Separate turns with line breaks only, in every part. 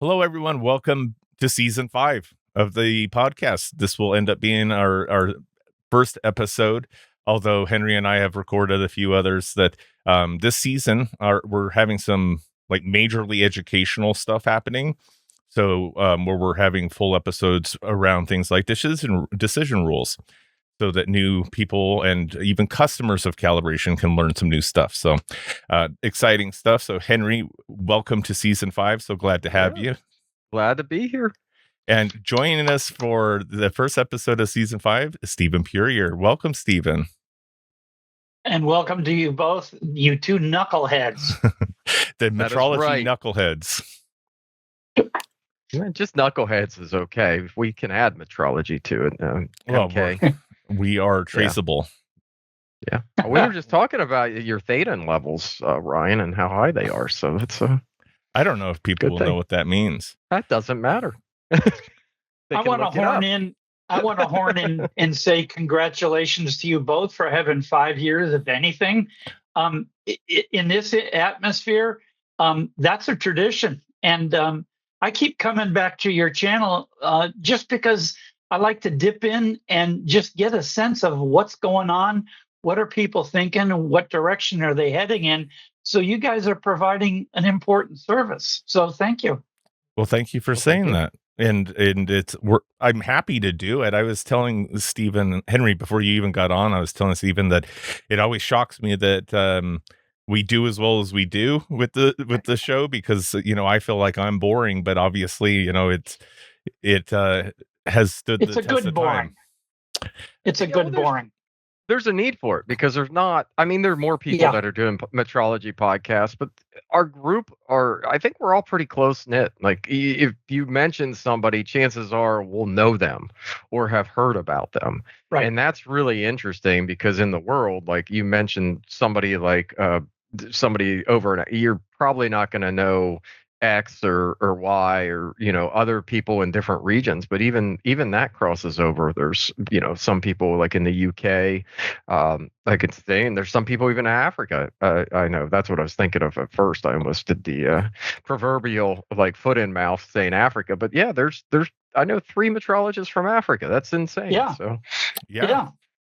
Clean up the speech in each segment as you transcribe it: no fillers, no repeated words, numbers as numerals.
Hello, everyone. Welcome to season 5 of the podcast. This will end up being our first episode, although Henry and I have recorded a few others that this season we're having some like majorly educational stuff happening. So where we're having full episodes around things like decision rules so that new people and even customers of calibration can learn some new stuff. So exciting stuff. So Henry, welcome to season 5. So glad to have you.
Glad to be here.
And joining us for the first episode of season 5 is Stephen Puryear. Welcome, Stephen.
And welcome to you both, you two knuckleheads.
The Metrology knuckleheads.
Just knuckleheads is okay. If we can add metrology to it. Okay.
We are traceable.
Yeah. We were just talking about your theta levels, Ryan, and how high they are. So it's
I don't know if people will know what that means.
That doesn't matter.
I want to horn in and say congratulations to you both for having 5 years, if anything. In this atmosphere, that's a tradition. And I keep coming back to your channel just because I like to dip in and just get a sense of what's going on. What are people thinking? What direction are they heading in? So you guys are providing an important service. So thank you.
Well, thank you for saying that. And I'm happy to do it. I was telling Stephen, Henry, before you even got on, I was telling Stephen that it always shocks me that we do as well as we do with the show, because I feel like I'm boring, but obviously it has stood the test of time.
It's a good boring.
There's a need for it because there are more people that are doing metrology podcasts, but our group I think we're all pretty close knit. Like if you mention somebody, chances are we'll know them or have heard about them.
Right.
And that's really interesting because in the world, like you mentioned somebody like somebody over you're probably not going to know X or Y or other people in different regions, but even that crosses over. There's some people like in the UK, like it's saying there's some people even in Africa. I know that's what I was thinking of at first. I almost did the proverbial like foot in mouth saying Africa, but yeah, there's I know 3 metrologists from Africa. That's insane.
Yeah.
So
yeah.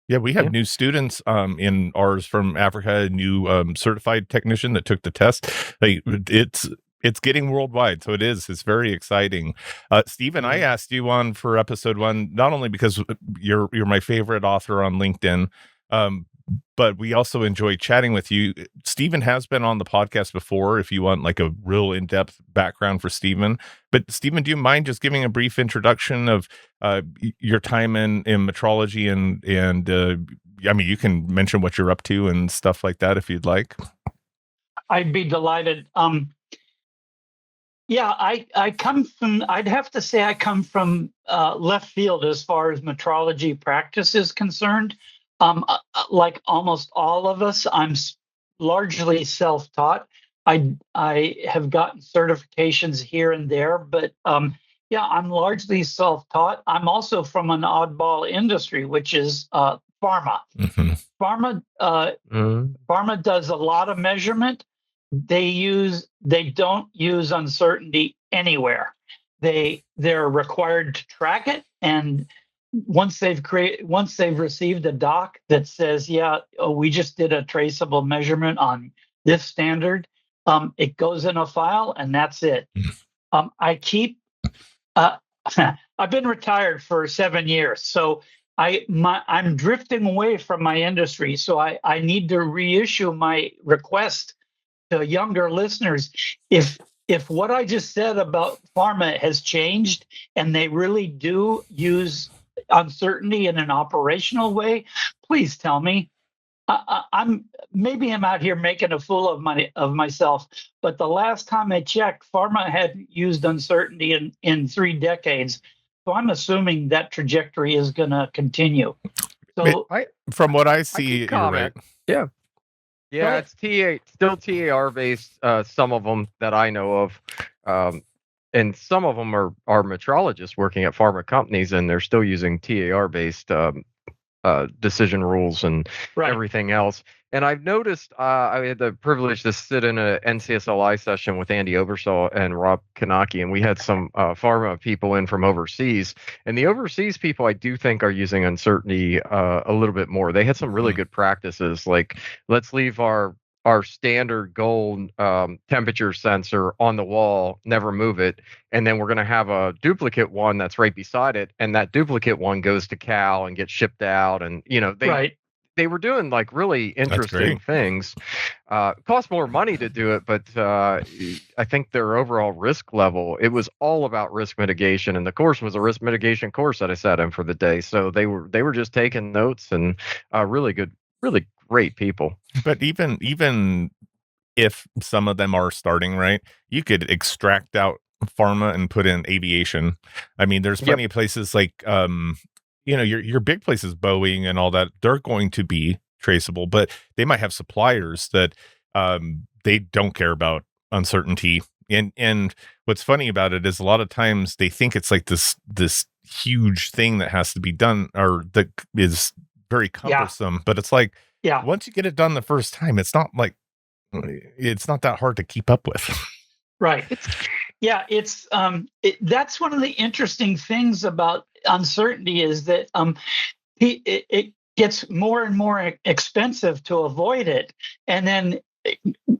Yeah, we have new students in ours from Africa, a new certified technician that took the test. Like it's getting worldwide, so it's very exciting. Stephen, I asked you on for episode 1 not only because you're my favorite author on LinkedIn, but we also enjoy chatting with you. Stephen has been on the podcast before if you want like a real in-depth background for Stephen. But Stephen, do you mind just giving a brief introduction of your time in metrology and I mean, you can mention what you're up to and stuff like that if you'd like.
I'd be delighted. Yeah, I'd have to say I come from left field as far as metrology practice is concerned. Like almost all of us, I'm largely self-taught. I have gotten certifications here and there, but yeah, I'm largely self-taught. I'm also from an oddball industry, which is pharma.
Mm-hmm.
Pharma does a lot of measurement. They don't use uncertainty anywhere. They're required to track it, and once they've received a doc that says, we just did a traceable measurement on this standard, it goes in a file and that's it. I've been retired for 7 years, so I'm drifting away from my industry. So I need to reissue my request to younger listeners. If what I just said about pharma has changed and they really do use uncertainty in an operational way, please tell me. I'm out here making a fool of myself, but the last time I checked, pharma had used uncertainty in 3 decades. So I'm assuming that trajectory is going to continue. So
from what I see, you're right.
Yeah. Yeah, it's still TAR based. Some of them that I know of, and some of them are metrologists working at pharma companies, and they're still using TAR based decision rules and
Right.
everything else. And I've noticed, I had the privilege to sit in a NCSLI session with Andy Oversaw and Rob Kanaki, and we had some pharma people in from overseas. And the overseas people, I do think, are using uncertainty a little bit more. They had some really good practices, like let's leave our standard gold temperature sensor on the wall, never move it, and then we're going to have a duplicate one that's right beside it, and that duplicate one goes to Cal and gets shipped out, and they were doing like really interesting things. It cost more money to do it, but I think their overall risk level, it was all about risk mitigation, and the course was a risk mitigation course that I sat in for the day. So they were just taking notes, and really good, really great people.
But even if some of them are starting right, you could extract out pharma and put in aviation. I mean, there's plenty of places like your big places, Boeing and all that, they're going to be traceable, but they might have suppliers that they don't care about uncertainty. And what's funny about it is a lot of times they think it's like this huge thing that has to be done or that is very cumbersome, but it's like, once you get it done the first time, it's not that hard to keep up with.
Right. It's that's one of the interesting things about uncertainty is that it gets more and more expensive to avoid it, and then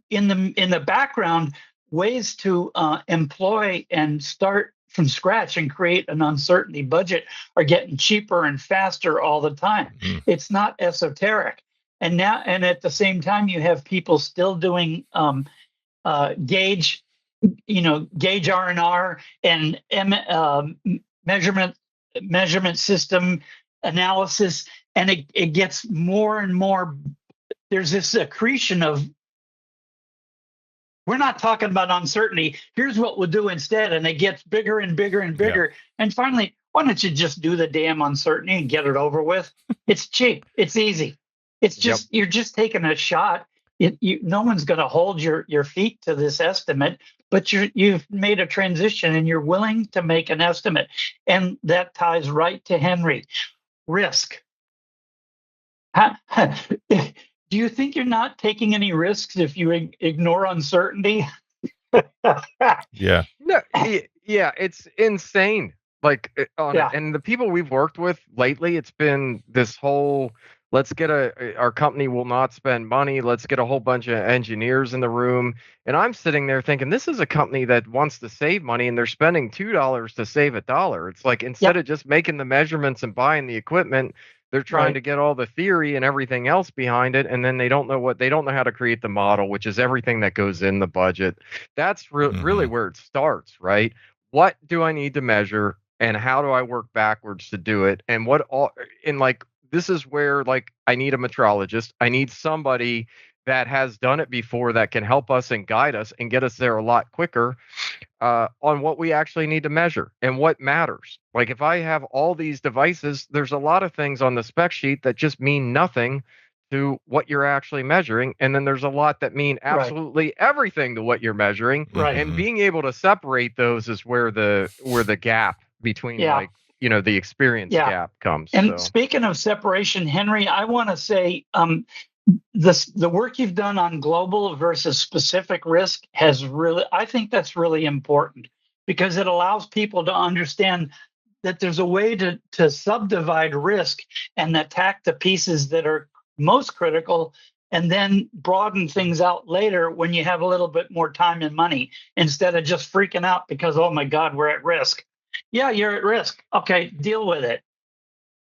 in the background, ways to employ and start from scratch and create an uncertainty budget are getting cheaper and faster all the time. It's not esoteric. And at the same time, you have people still doing gauge R&R and measurement system analysis, and it gets more and more. There's this accretion of, we're not talking about uncertainty. Here's what we'll do instead, and it gets bigger and bigger and bigger. And finally, why don't you just do the damn uncertainty and get it over with? It's cheap. It's easy. It's just you're just taking a shot. No one's going to hold your feet to this estimate, but you've made a transition and you're willing to make an estimate. And that ties right to Henry. Risk. Do you think you're not taking any risks if you ignore uncertainty?
Yeah.
No, yeah, it's insane. Like, and the people we've worked with lately, it's been this whole, let's get our company will not spend money. Let's get a whole bunch of engineers in the room. And I'm sitting there thinking, this is a company that wants to save money and they're spending $2 to save $1. It's like, instead of just making the measurements and buying the equipment, they're trying to get all the theory and everything else behind it. And then they don't know how to create the model, which is everything that goes in the budget. That's really where it starts, right? What do I need to measure and how do I work backwards to do it? And this is where, like, I need a metrologist. I need somebody that has done it before that can help us and guide us and get us there a lot quicker on what we actually need to measure and what matters. Like, if I have all these devices, there's a lot of things on the spec sheet that just mean nothing to what you're actually measuring. And then there's a lot that mean absolutely everything to what you're measuring.
Right.
And being able to separate those is where the gap between the experience gap comes.
And speaking of separation, Henry, I want to say the work you've done on global versus specific risk I think that's really important, because it allows people to understand that there's a way to subdivide risk and attack the pieces that are most critical, and then broaden things out later when you have a little bit more time and money, instead of just freaking out because, oh my God, we're at risk. Yeah, you're at risk. Okay, deal with it.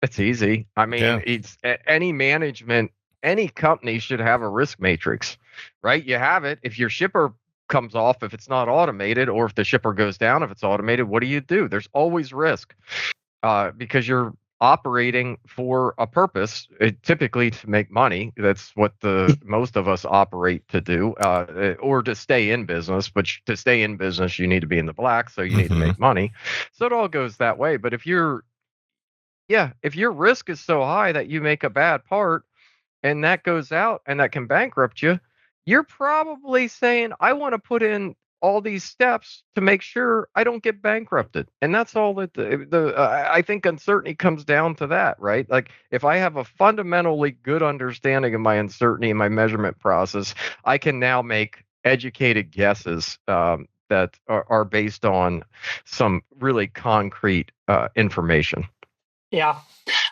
It's easy. I mean, it's any management, any company should have a risk matrix, right? You have it. If your shipper comes off, if it's not automated, or if the shipper goes down, if it's automated, what do? There's always risk because you're operating for a purpose, typically to make money. That's what most of us operate to do, or to stay in business. But to stay in business, you need to be in the black, so you need to make money. So it all goes that way. But if your risk is so high that you make a bad part and that goes out and that can bankrupt you, you're probably saying, I want to put in all these steps to make sure I don't get bankrupted. And that's all that I think uncertainty comes down to that, right? Like if I have a fundamentally good understanding of my uncertainty and my measurement process, I can now make educated guesses that are based on some really concrete information.
Yeah.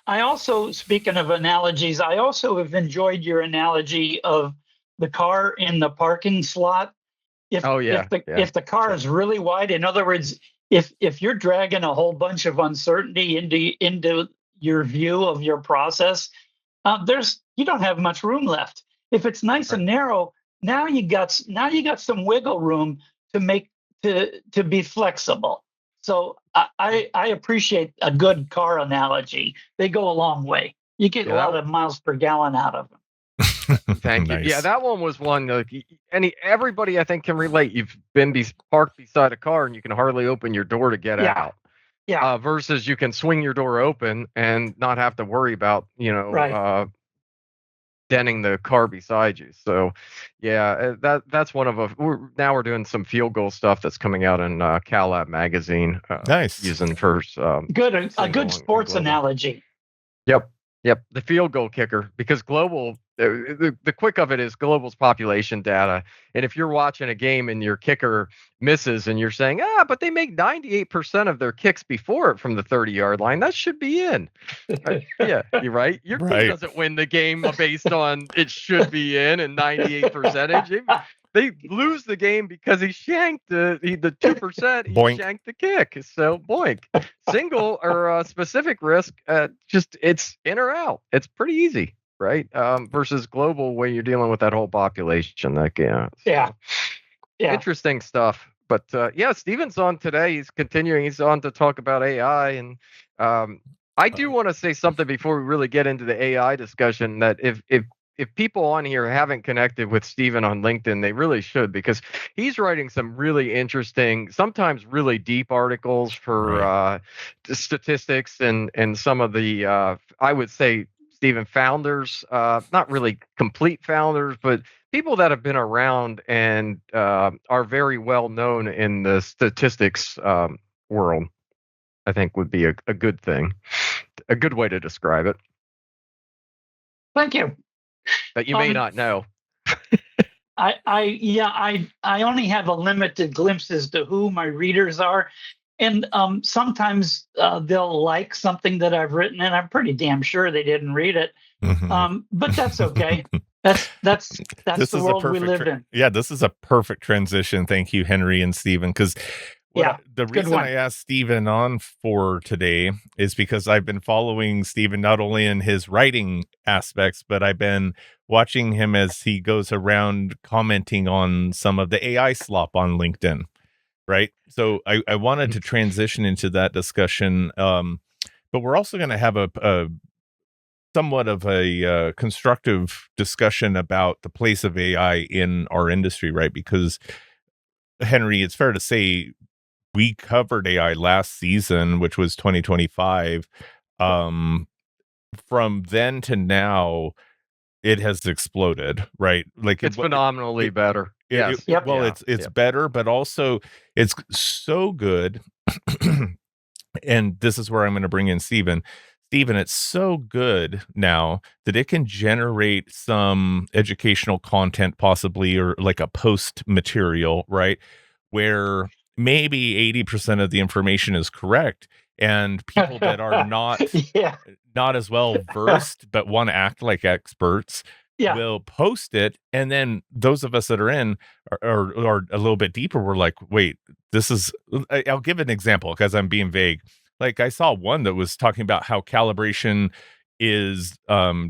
I also, speaking of analogies, I also have enjoyed your analogy of the car in the parking slot. If the car is really wide, in other words, if you're dragging a whole bunch of uncertainty into your view of your process, you don't have much room left. If it's nice and narrow, now you got some wiggle room to be flexible. So I appreciate a good car analogy. They go a long way. You get a lot of miles per gallon out of them.
Thank you. Yeah, that one was one. Everybody I think can relate. You've been parked beside a car and you can hardly open your door to get out.
Yeah.
Versus you can swing your door open and not have to worry about denting the car beside you. So, yeah, that's one of now we're doing some field goal stuff that's coming out in CalLab magazine.
Nice.
Using for
a good sports analogy.
Yep, the field goal kicker, because global, the quick of it is global's population data. And if you're watching a game and your kicker misses and you're saying, but they make 98% of their kicks before it from the 30-yard line, that should be in. Yeah, you're right. Your team doesn't win the game based on it should be in and 98 percentage. They lose the game because he shanked the 2%. He shanked the kick. So boink, single or specific risk. Just it's in or out. It's pretty easy, right? Versus global, where you're dealing with that whole population. Interesting stuff. But Stephen's on today. He's continuing. He's on to talk about AI, and I do want to say something before we really get into the AI discussion. That if people on here haven't connected with Stephen on LinkedIn, they really should, because he's writing some really interesting, sometimes really deep articles for statistics and some of the, I would say, Stephen, founders, not really complete founders, but people that have been around and are very well known in the statistics world, I think would be a good thing, a good way to describe it.
Thank you.
That you may not know.
I only have a limited glimpse as to who my readers are, and sometimes they'll like something that I've written, and I'm pretty damn sure they didn't read it. But that's okay. That's the world we live in.
Yeah, this is a perfect transition. Thank you, Henry and Stephen, because the reason I asked Stephen on for today is because I've been following Stephen not only in his writing aspects, but I've been watching him as he goes around commenting on some of the AI slop on LinkedIn, right? So I wanted to transition into that discussion, but we're also going to have a somewhat of a constructive discussion about the place of AI in our industry, right? Because, Henry, it's fair to say, we covered AI last season, which was 2025. From then to now, it has exploded, right? Like
it's phenomenally better.
Yes. It's better, but also it's so good. And this is where I'm going to bring in Stephen. Stephen, it's so good now that it can generate some educational content, possibly, or like a post material, right? Where maybe 80% of the information is correct, and people that are not as well versed but want to act like experts will post it, and then those of us that are in are a little bit deeper. We're like, wait, this is. I'll give an example because I'm being vague. Like I saw one that was talking about how calibration is, a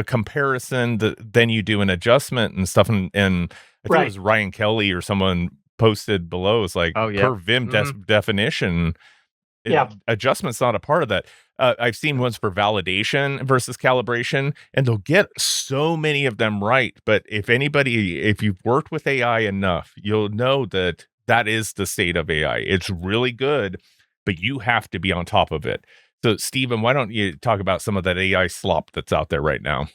comparison that then you do an adjustment and stuff, and I think it was Ryan Kelly or someone posted below. It's like per Vim definition, adjustment's not a part of that. I've seen ones for validation versus calibration, and they'll get so many of them right. But if you've worked with AI enough, you'll know that is the state of AI. It's really good, but you have to be on top of it. So, Stephen, why don't you talk about some of that AI slop that's out there right now?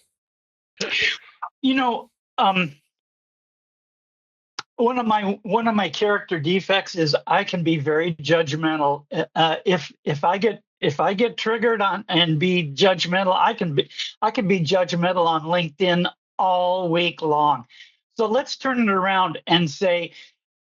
one of my character defects is I can be very judgmental. If I get triggered on and be judgmental, I can be judgmental on LinkedIn all week long. So let's turn it around and say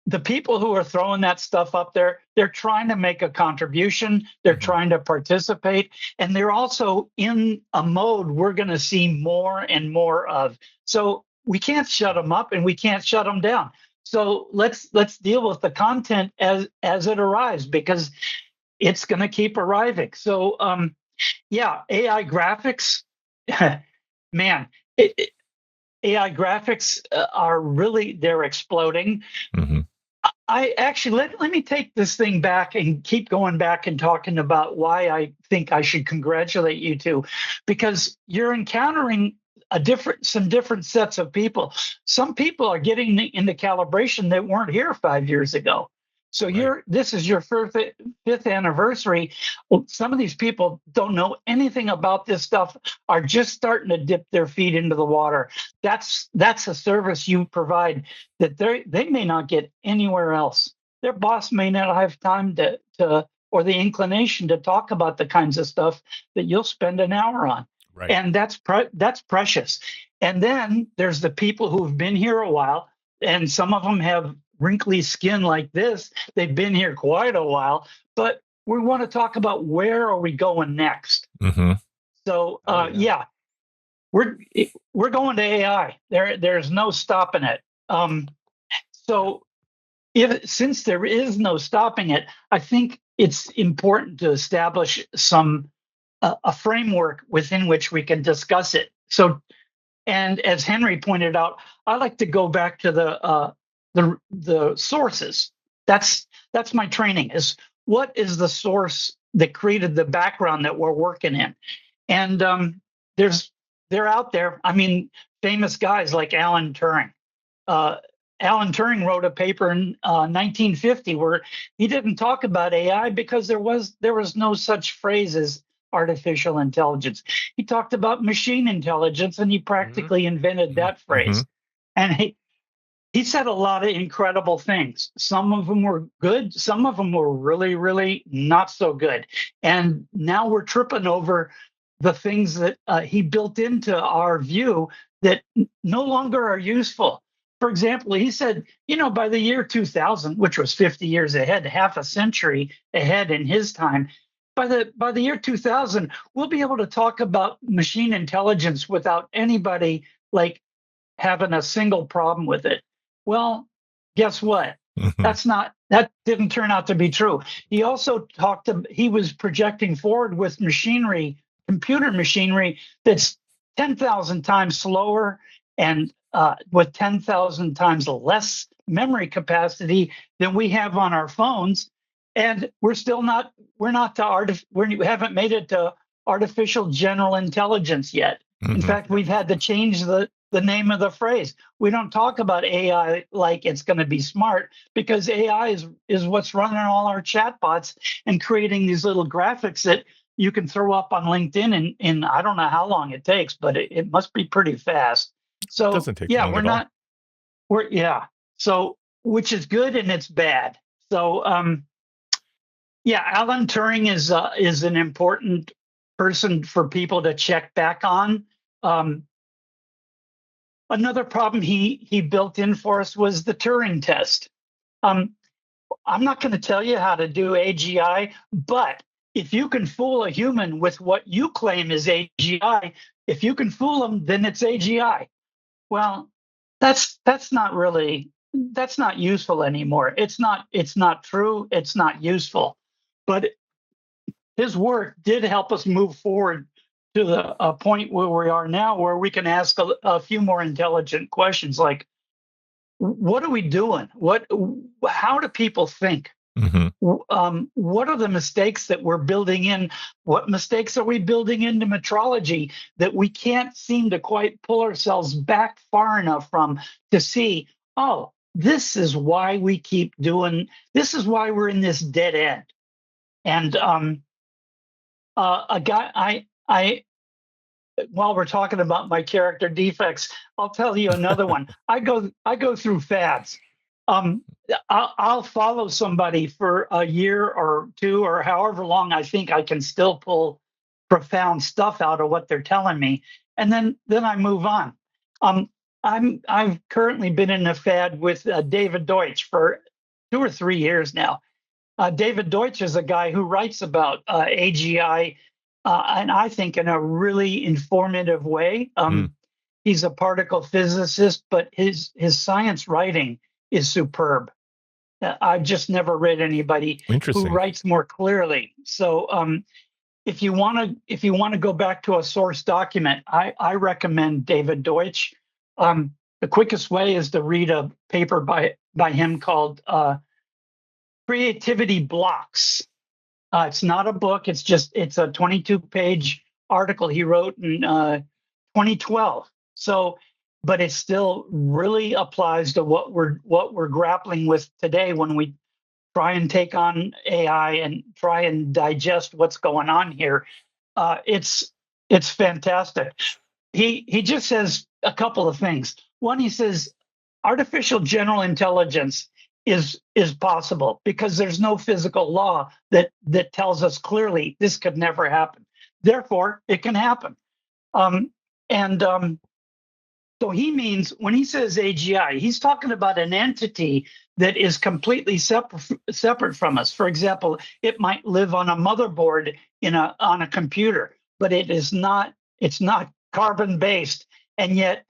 the people who are throwing that stuff up there, they're trying to make a contribution, they're trying to participate, and they're also in a mode we're going to see more and more of. So we can't shut them up and we can't shut them down. So let's deal with the content as it arrives, because it's going to keep arriving. So yeah, AI graphics, man, AI graphics are really, they're exploding.
Mm-hmm.
I actually, let me take this thing back and keep going back and talking about why I think I should congratulate you two, because you're encountering some different sets of people. Some people are getting into calibration that weren't here 5 years ago. So
Right.
this is your fifth anniversary. Well, some of these people don't know anything about this stuff, are just starting to dip their feet into the water. That's a service you provide that they may not get anywhere else. Their boss may not have time to or the inclination to talk about the kinds of stuff that you'll spend an hour on.
Right.
And that's precious. And then there's the people who've been here a while, and some of them have wrinkly skin like this. They've been here quite a while, but we want to talk about where are we going next.
Mm-hmm.
So yeah, we're going to AI. There's no stopping it. So since there is no stopping it, I think it's important to establish a framework within which we can discuss it. So, and as Henry pointed out, I like to go back to the sources. That's my training, is what is the source that created the background that we're working in. And they're out there. I mean, famous guys like Alan Turing. Alan Turing wrote a paper in 1950 where he didn't talk about AI because there was no such phrase as artificial intelligence. He talked about machine intelligence, and he practically invented that phrase. And he said a lot of incredible things. Some of them were good. Some of them were really, really not so good. And now we're tripping over the things that he built into our view that no longer are useful. For example, he said, by the year 2000, which was 50 years ahead, half a century ahead in his time, by the year 2000, we'll be able to talk about machine intelligence without anybody like having a single problem with it. Well, guess what? That didn't turn out to be true. He also he was projecting forward with computer machinery that's 10,000 times slower and with 10,000 times less memory capacity than we have on our phones. And we haven't made it to artificial general intelligence yet. In fact, we've had to change the name of the phrase. We don't talk about AI like it's going to be smart, because AI is what's running all our chatbots and creating these little graphics that you can throw up on LinkedIn in I don't know how long it takes, but it must be pretty fast. So
doesn't take
yeah,
long at all.
So which is good and it's bad. So yeah, Alan Turing is an important person for people to check back on. Another problem he built in for us was the Turing test. I'm not going to tell you how to do AGI, but if you can fool a human with what you claim is AGI, if you can fool them, then it's AGI. Well, that's not useful anymore. It's not true. It's not useful. But his work did help us move forward to the point where we are now, where we can ask a few more intelligent questions like, what are we doing? How do people think? What are the mistakes that we're building in? What mistakes are we building into metrology that we can't seem to quite pull ourselves back far enough from to see, oh, this is why this is why we're in this dead end. And while we're talking about my character defects, I'll tell you another one. I go through fads. um, I'll follow somebody for a year or two or however long I think I can still pull profound stuff out of what they're telling me, and then I move on. Um, I've currently been in a fad with David Deutsch for 2 or 3 years now. David Deutsch is a guy who writes about AGI, and I think in a really informative way. He's a particle physicist, but his science writing is superb. I've just never read anybody who writes more clearly. So if you want to go back to a source document, I recommend David Deutsch. The quickest way is to read a paper by him called Creativity Blocks. It's not a book. It's a 22-page article he wrote in 2012. So, but it still really applies to what we're grappling with today when we try and take on AI and try and digest what's going on here. It's fantastic. He just says a couple of things. One, he says artificial general intelligence is possible because there's no physical law that tells us clearly this could never happen. Therefore, it can happen. So he means when he says AGI, he's talking about an entity that is completely separate from us. For example, it might live on a motherboard on a computer, but it's not carbon based, and yet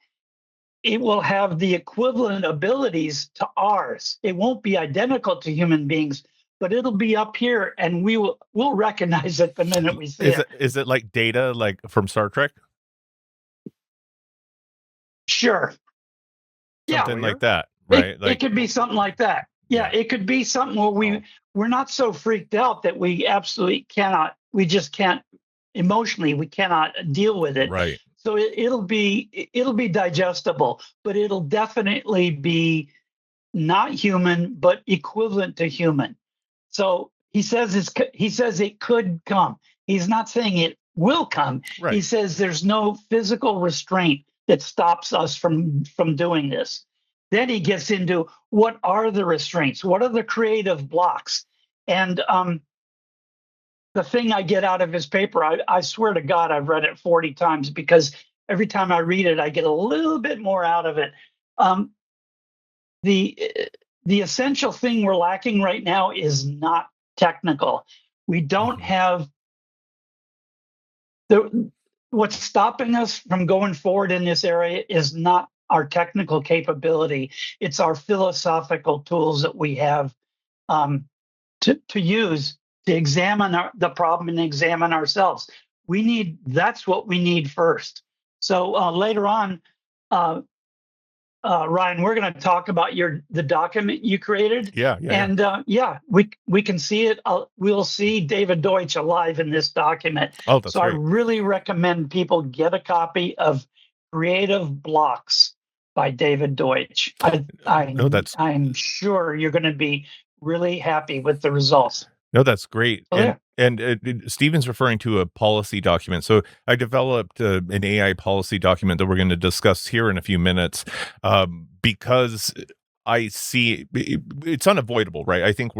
it will have the equivalent abilities to ours. It won't be identical to human beings, but it'll be up here, and we'll recognize it the minute we see it.
Is it like Data, like from Star Trek?
Sure.
Something like that, right?
It could be something like that. Yeah, it could be something where we're not so freaked out that we absolutely cannot. We just can't emotionally. We cannot deal with it.
Right.
So it'll be digestible, but it'll definitely be not human, but equivalent to human. So he says it could come. He's not saying it will come.
Right.
He says there's no physical restraint that stops us from doing this. Then he gets into what are the restraints? What are the creative blocks? And the thing I get out of his paper, I swear to God, I've read it 40 times because every time I read it, I get a little bit more out of it. The essential thing we're lacking right now is not technical. We don't have what's stopping us from going forward in this area is not our technical capability. It's our philosophical tools that we have to use to examine the problem and examine ourselves. That's what we need first. So later on, Ryan, we're going to talk about the document you created.
Yeah.
And we can see it. We'll see David Deutsch alive in this document.
Oh, that's great.
I really recommend people get a copy of Creative Blocks by David Deutsch. I'm sure you're going to be really happy with the results.
No, that's great.
Oh,
And Stephen's referring to a policy document. So I developed an AI policy document that we're going to discuss here in a few minutes because I see it's unavoidable, right? I think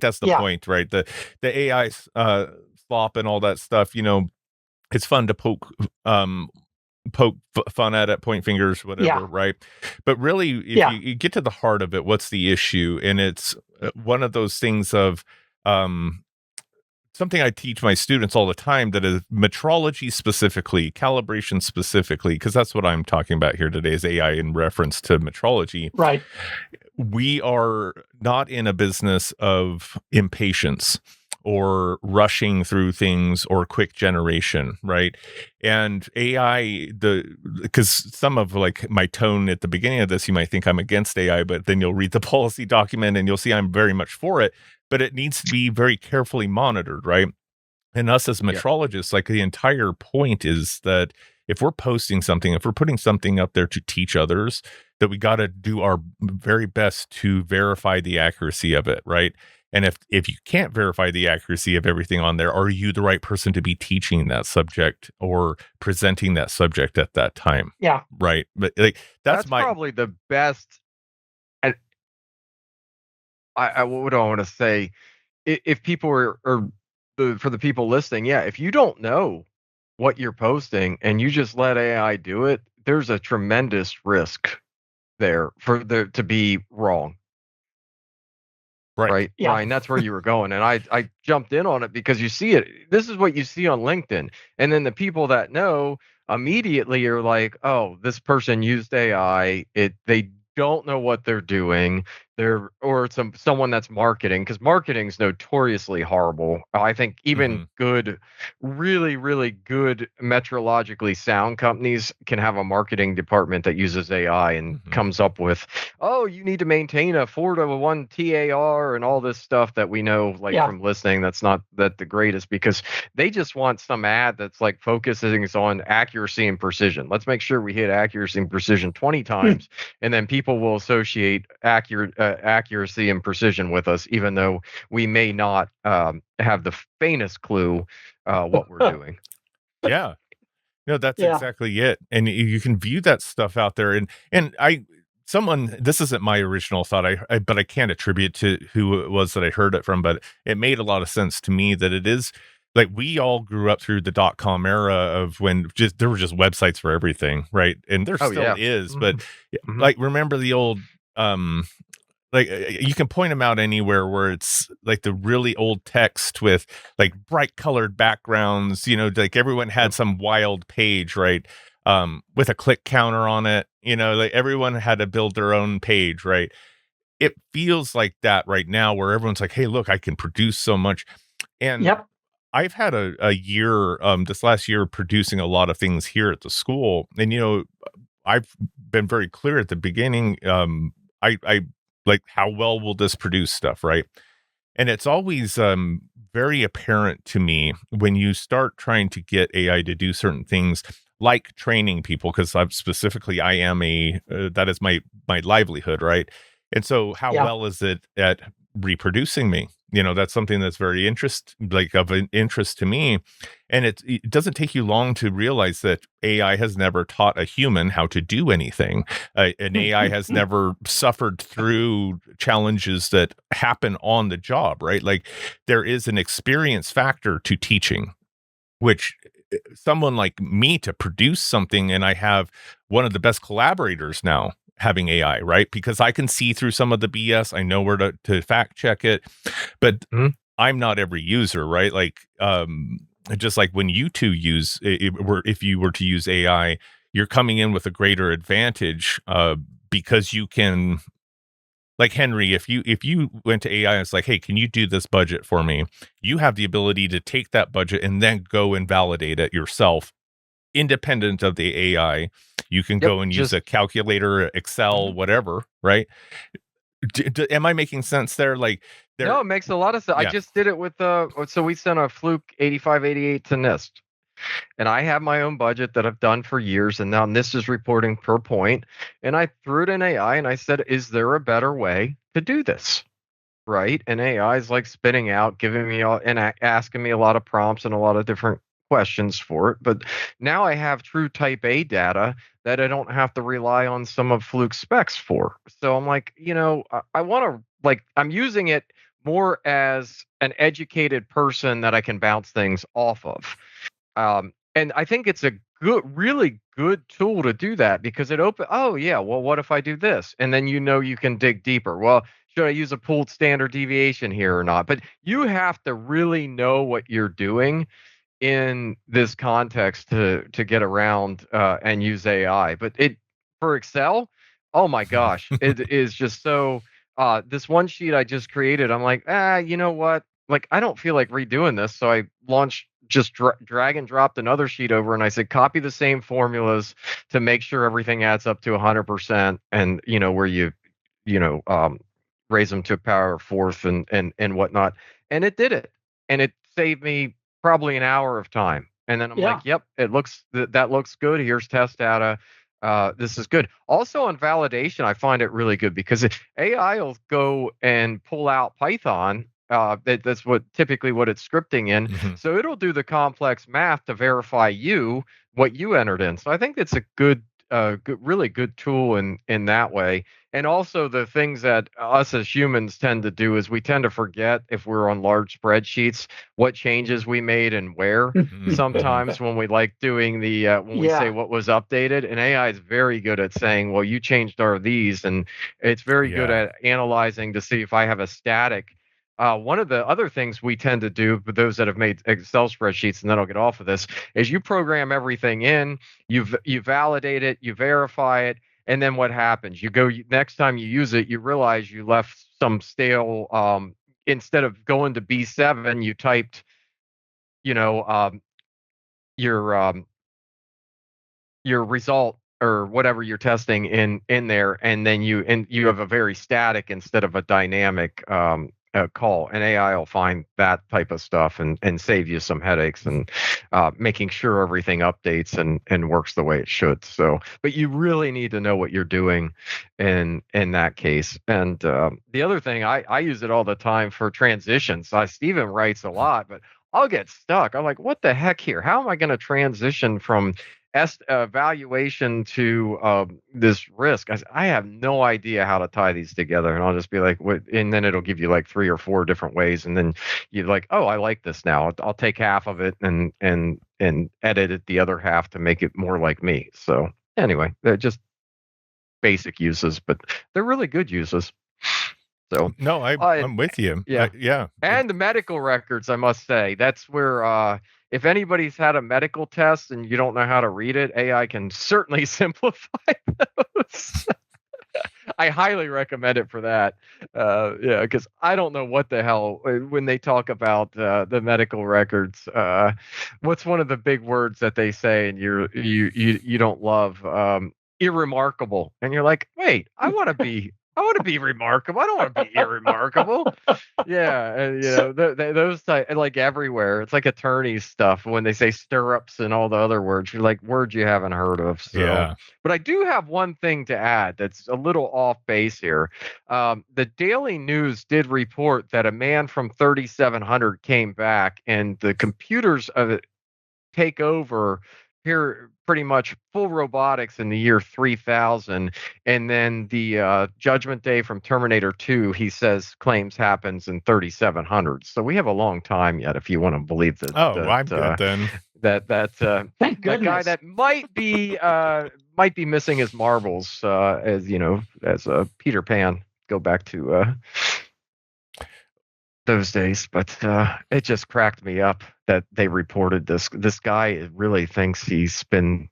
that's the point, right? The AI slop and all that stuff, it's fun to poke fun at it, point fingers, whatever, right? But really, if you get to the heart of it, what's the issue? And it's one of those things of something I teach my students all the time, that is metrology specifically, calibration specifically, because that's what I'm talking about here today is AI in reference to metrology.
Right.
We are not in a business of impatience or rushing through things or quick generation, right? And AI, because some of like my tone at the beginning of this, you might think I'm against AI, but then you'll read the policy document and you'll see I'm very much for it, but it needs to be very carefully monitored, right? And us as metrologists, like the entire point is that if we're posting something, if we're putting something up there to teach others, that we got to do our very best to verify the accuracy of it, right? And if you can't verify the accuracy of everything on there, are you the right person to be teaching that subject or presenting that subject at that time?
Yeah.
Right. But like that's
probably the best. And what do I want to say? If people for the people listening, yeah, if you don't know what you're posting and you just let AI do it, there's a tremendous risk there for there to be wrong.
Right.
Right,
Yeah.
Ryan, that's where you were going, and I jumped in on it because you see it. This is what you see on LinkedIn, and then the people that know immediately are like, "Oh, this person used AI." They don't know what they're doing. Or someone that's marketing, because marketing's notoriously horrible. I think even
Mm-hmm.
good, really, really good metrologically sound companies can have a marketing department that uses AI and
Mm-hmm.
comes up with, oh, you need to maintain a 4-to-1 TAR and all this stuff that we know, like,
Yeah.
from listening, that's not that the greatest, because they just want some ad that's like focusing on accuracy and precision. Let's make sure we hit accuracy and precision 20 times, and then people will associate accuracy and precision with us, even though we may not have the faintest clue what we're doing.
Yeah. No, that's
Yeah.
exactly it. And you can view that stuff out there. And someone, this isn't my original thought, but I can't attribute to who it was that I heard it from, but it made a lot of sense to me that it is like we all grew up through the .com era of when there were just websites for everything, right? And there
Oh,
still
yeah.
is, but
Mhm.
like remember the old like you can point them out anywhere where it's like the really old text with like bright colored backgrounds, like everyone had
Yep.
some wild page, right? With a click counter on it, like everyone had to build their own page, right? It feels like that right now where everyone's like, hey, look, I can produce so much. And
Yep.
I've had a year, this last year, producing a lot of things here at the school. And, I've been very clear at the beginning. I like, how well will this produce stuff, right? And it's always very apparent to me when you start trying to get AI to do certain things, like training people, because I am that is my livelihood, right? And so, how
Yeah.
well is it at reproducing me? That's something that's very of an interest to me. And it doesn't take you long to realize that AI has never taught a human how to do anything. An AI has never suffered through challenges that happen on the job, right? Like there is an experience factor to teaching, which someone like me to produce something, and I have one of the best collaborators now having AI, right? Because I can see through some of the BS. I know where to fact check it, but
Mhm.
I'm not every user, right? Like, just like when you two if you were to use AI, you're coming in with a greater advantage, because you can, like Henry, if you went to AI and it's like, hey, can you do this budget for me? You have the ability to take that budget and then go and validate it yourself, independent of the AI. You can
Yep.
go and use
Just
a calculator, Excel,
Mhm.
whatever, right? Am I making sense there? Like there.
No, it makes a lot of sense. I
Yeah.
just did it with so we sent a Fluke 8588 to NIST. And I have my own budget that I've done for years, and now NIST is reporting per point. And I threw it in AI and I said, is there a better way to do this? Right? And AI is like spitting out, giving me all and asking me a lot of prompts and a lot of different questions for it. But now I have true type A data that I don't have to rely on some of Fluke's specs for. So I'm like, I want to, like, I'm using it more as an educated person that I can bounce things off of. And I think it's a really good tool to do that, because oh yeah, well, what if I do this? And then you can dig deeper. Well, should I use a pooled standard deviation here or not? But you have to really know what you're doing in this context to get around and use AI. But for Excel, oh my gosh, it is just so. This one sheet I just created, I'm like, you know what? Like, I don't feel like redoing this, so I launched just drag and dropped another sheet over, and I said, copy the same formulas to make sure everything adds up to 100%, and where you know um, raise them to a power of fourth and whatnot, and it did it, and it saved me probably an hour of time. And then I'm
Yeah.
like, yep, that looks good. Here's test data. This is good. Also on validation, I find it really good because AI will go and pull out Python. That's typically what it's scripting in.
Mhm.
So it'll do the complex math to verify what you entered in. So I think it's a good a really good tool in that way. And also the things that us as humans tend to do is we tend to forget if we're on large spreadsheets what changes we made and where.
Mhm.
Sometimes when we like doing the when we say what was updated, and AI is very good at saying, well, you changed our these, and it's very good
Yeah.
at analyzing to see if I have a static. One of the other things we tend to do, for those that have made Excel spreadsheets, and then I'll get off of this, is you program everything in, you validate it, you verify it, and then what happens? You go next time you use it, you realize you left some stale. Instead of going to B7, you typed, you know, your your result or whatever you're testing in there, and then you have a very static instead of a dynamic call, and AI will find that type of stuff and save you some headaches, and making sure everything updates and works the way it should. So, but you really need to know what you're doing in that case. And the other thing, I use it all the time for transitions. Stephen writes a lot, but I'll get stuck. I'm like, what the heck here? How am I going to transition from valuation to this risk? I have no idea how to tie these together, and I'll just be like, what? And then it'll give you like 3 or 4 different ways, and then you're like, oh, I like this now. I'll take half of it and edit it the other half to make it more like me. So anyway, they're just basic uses, but they're really good uses. So
No, I'm with you.
yeah.
Yeah.
And the medical records, I must say, that's where if anybody's had a medical test and you don't know how to read it, AI can certainly simplify those. I highly recommend it for that. Yeah, because I don't know what the hell when they talk about the medical records. What's one of the big words that they say and you don't love? Irremarkable, and you're like, wait, I want to be remarkable. I don't want to be irremarkable. Yeah, and those type, like everywhere. It's like attorneys stuff when they say stirrups and all the other words. You're like, words you haven't heard of. So,
Yeah.
but I do have one thing to add that's a little off base here. The Daily News did report that a man from 3700 came back, and the computers of it take over here pretty much full robotics in the year 3000, and then the Judgment Day from Terminator 2, he says, claims happens in 3700. So we have a long time yet if you want to believe that.
I'm good then.
Thank goodness.
That guy that might be missing his marbles, as Peter Pan. Go back to those days, but it just cracked me up that they reported this guy really thinks he's been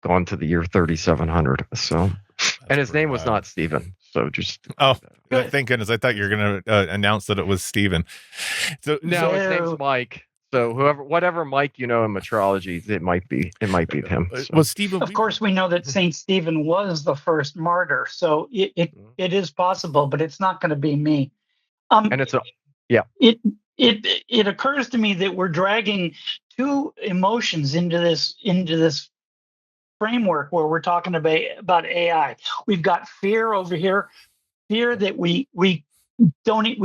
gone to the year 3700. So and his name was not Stephen, so just
thank goodness. I thought you were going to announce that it was Stephen.
His name's Mike. So whatever Mike in metrology, it might be him. So.
Well, Stephen,
of course, we know that Saint Stephen was the first martyr, so it is possible, but it's not going to be me.
And it's
it occurs to me that we're dragging 2 emotions into this framework where we're talking about AI. We've got fear over here, fear that we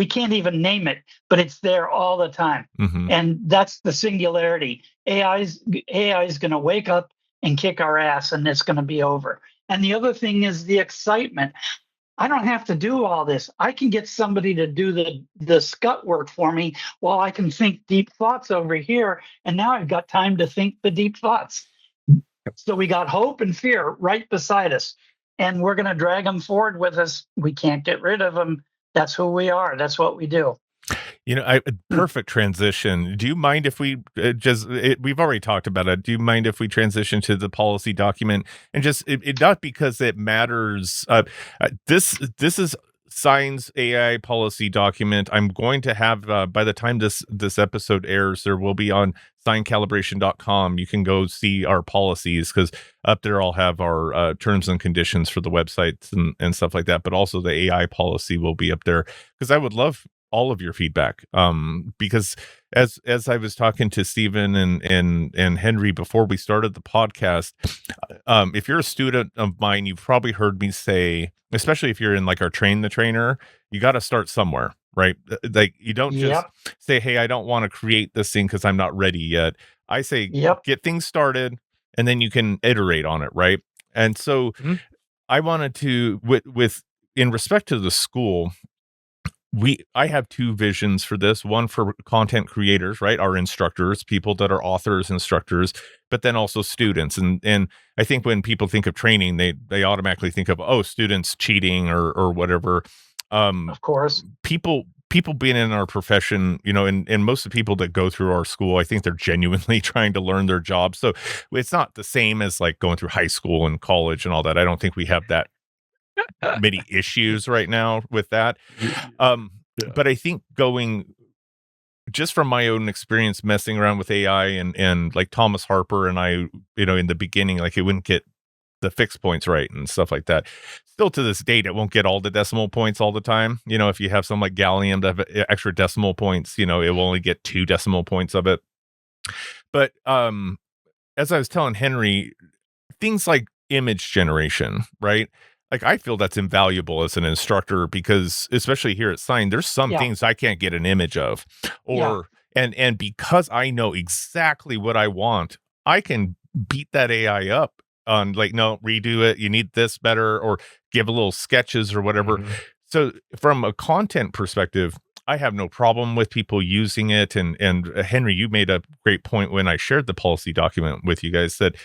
can't even name it, but it's there all the time.
Mm-hmm.
And that's the singularity. AI is going to wake up and kick our ass, and it's going to be over. And the other thing is the excitement. I don't have to do all this. I can get somebody to do the scut work for me while I can think deep thoughts over here. And now I've got time to think the deep thoughts. So we got hope and fear right beside us, and we're going to drag them forward with us. We can't get rid of them. That's who we are. That's what we do.
Perfect transition. Do you mind if we we've already talked about it. Do you mind if we transition to the policy document and just it not because it matters. This is Sign's AI policy document. I'm going to have by the time this episode airs, there will be on signcalibration.com. You can go see our policies because up there I'll have our terms and conditions for the websites and stuff like that. But also the AI policy will be up there because I would love all of your feedback. Because as I was talking to Stephen and Henry before we started the podcast, if you're a student of mine, you've probably heard me say, especially if you're in like our train the trainer, you got to start somewhere, right? Like you don't just say, hey, I don't want to create this thing because I'm not ready yet. I say, get things started, and then you can iterate on it, right? And so I wanted to, with in respect to the school, I have two visions for this. One for content creators, right? Our instructors, people that are authors, instructors, but then also students. And I think when people think of training, they automatically think of, oh, students cheating or whatever.
Of course.
People being in our profession, and most of the people that go through our school, I think they're genuinely trying to learn their job. So it's not the same as like going through high school and college and all that. I don't think we have that many issues right now with that. But I think going just from my own experience messing around with AI and like Thomas Harper and I, in the beginning, like it wouldn't get the fixed points right and stuff like that. Still to this date, it won't get all the decimal points all the time. If you have some like gallium that have extra decimal points, it will only get 2 decimal points of it. But as I was telling Henry, things like image generation, right? Like I feel that's invaluable as an instructor because especially here at Sign, there's some things I can't get an image of, or and because I know exactly what I want, I can beat that AI up on like, no, redo it. You need this better, or give a little sketches or whatever. So from a content perspective, I have no problem with people using it. And Henry, you made a great point when I shared the policy document with you guys that,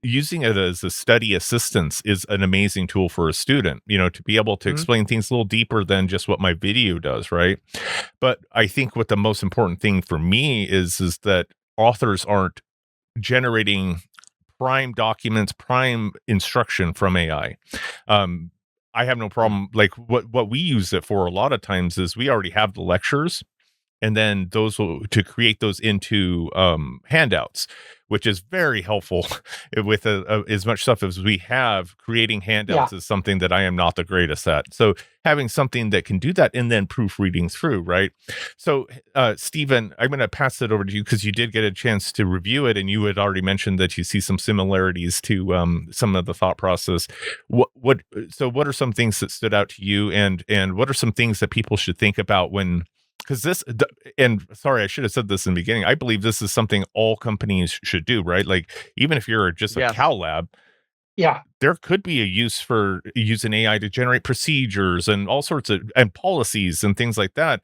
using it as a study assistance is an amazing tool for a student, to be able to explain things a little deeper than just what my video does, right? But I think what the most important thing for me is that authors aren't generating prime documents, prime instruction from AI. I have no problem. Like what we use it for a lot of times is we already have the lectures, and then to create those into handouts, which is very helpful with as much stuff as we have. Creating handouts is something that I am not the greatest at. So having something that can do that and then proofreading through, right? So Stephen, I'm going to pass it over to you because you did get a chance to review it, and you had already mentioned that you see some similarities to some of the thought process. So what are some things that stood out to you, and what are some things that people should think about when? Because and sorry, I should have said this in the beginning. I believe this is something all companies should do, right? Like, even if you're just a cow lab, there could be a use for using AI to generate procedures and all sorts of and policies and things like that.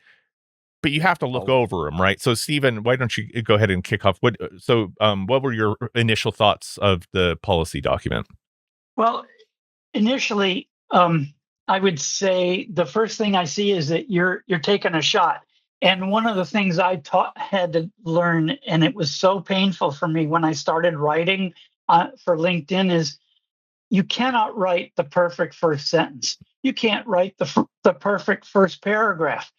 But you have to look over them, right? So, Stephen, why don't you go ahead and kick off? What were your initial thoughts of the policy document?
Well, initially, I would say the first thing I see is that you're taking a shot. And one of the things I had to learn, and it was so painful for me when I started writing for LinkedIn, is you cannot write the perfect first sentence. You can't write the perfect first paragraph.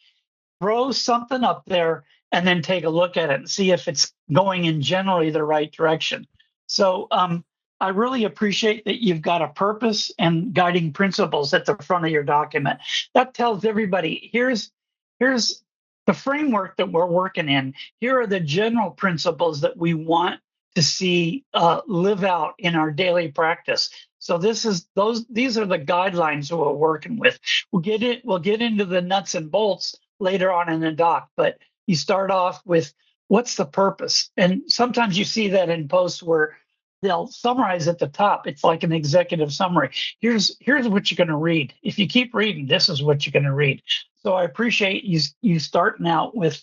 Throw something up there and then take a look at it and see if it's going in generally the right direction. So I really appreciate that you've got a purpose and guiding principles at the front of your document. That tells everybody, here's the framework that we're working in. Here are the general principles that we want to see live out in our daily practice. So these are the guidelines that we're working with. We'll get into the nuts and bolts later on in the doc, but you start off with what's the purpose. And sometimes you see that in posts where they'll summarize at the top. It's like an executive summary. Here's what you're going to read. If you keep reading, this is what you're going to read. So I appreciate you starting out with